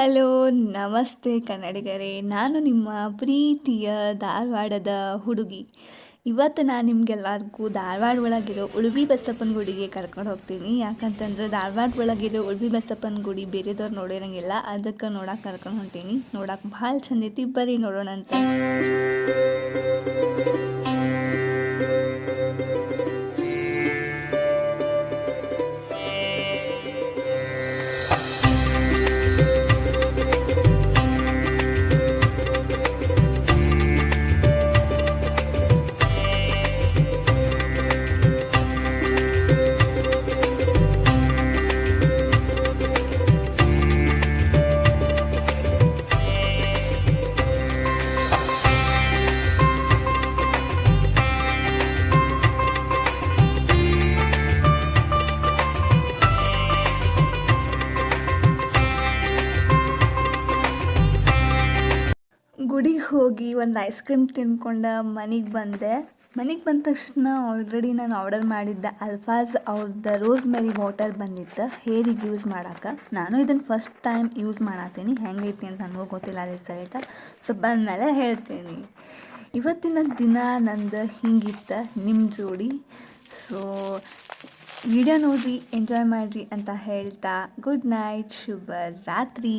Hello, ನಮಸ್ತೆ ಕನ್ನಡಿಗರೇ. ನಾನು ನಿಮ್ಮ ಪ್ರೀತಿಯ ಧಾರವಾಡದ ಹುಡುಗಿ. ಇವತ್ತು ನಾನು ನಿಮಗೆಲ್ಲರಿಗೂ ಧಾರವಾಡ ಒಳಗಿರೋ ಉಳುವಿ ಬಸಪ್ಪನ ಗುಡಿಗೆ ಕರ್ಕೊಂಡು ಹೋಗ್ತೀನಿ. ಯಾಕಂತಂದ್ರೆ ಧಾರವಾಡ ಒಳಗಿರೋ ಉಳುವಿ ಬಸಪ್ಪನ ಗುಡಿ ಬೇರೆದವ್ರು ನೋಡಿರಂಗಿಲ್ಲ, ಅದಕ್ಕೆ ನೋಡಕ್ಕೆ ಕರ್ಕೊಂಡು ಹೊಂಟೀನಿ. ನೋಡಕ್ಕೆ ಭಾಳ ಚಂದ ಐತಿ, ಬರ್ರಿ ನೋಡೋಣಂತ. ಗುಡಿಗೆ ಹೋಗಿ ಒಂದು ಐಸ್ ಕ್ರೀಮ್ ತಿನ್ಕೊಂಡು ಮನೆಗೆ ಬಂದೆ. ಮನೆಗೆ ಬಂದ ತಕ್ಷಣ ಆಲ್ರೆಡಿ ನಾನು ಆರ್ಡರ್ ಮಾಡಿದ್ದ ಅಲ್ಫಾಜ್ ಅವ್ರದ್ದು ರೋಸ್ ಮೆರಿ ವಾಟರ್ ಬಂದಿತ್ತು ಹೇರಿಗೆ ಯೂಸ್ ಮಾಡೋಕೆ. ನಾನು ಇದನ್ನು ಫಸ್ಟ್ ಟೈಮ್ ಯೂಸ್ ಮಾಡತ್ತೀನಿ, ಹೆಂಗೈತಿ ಅಂತ ನನಗೂ ಗೊತ್ತಿಲ್ಲ ರಿಸಲ್ಟ್. ಸೊ ಬಂದಮೇಲೆ ಹೇಳ್ತೀನಿ. ಇವತ್ತಿನ ದಿನ ನಂದು ಹಿಂಗಿತ್ತು ನಿಮ್ಮ ಜೋಡಿ. ಸೊ ವಿಡಿಯೋ ನೋಡಿ ಎಂಜಾಯ್ ಮಾಡಿರಿ ಅಂತ ಹೇಳ್ತಾ ಗುಡ್ ನೈಟ್, ಶುಭ ರಾತ್ರಿ.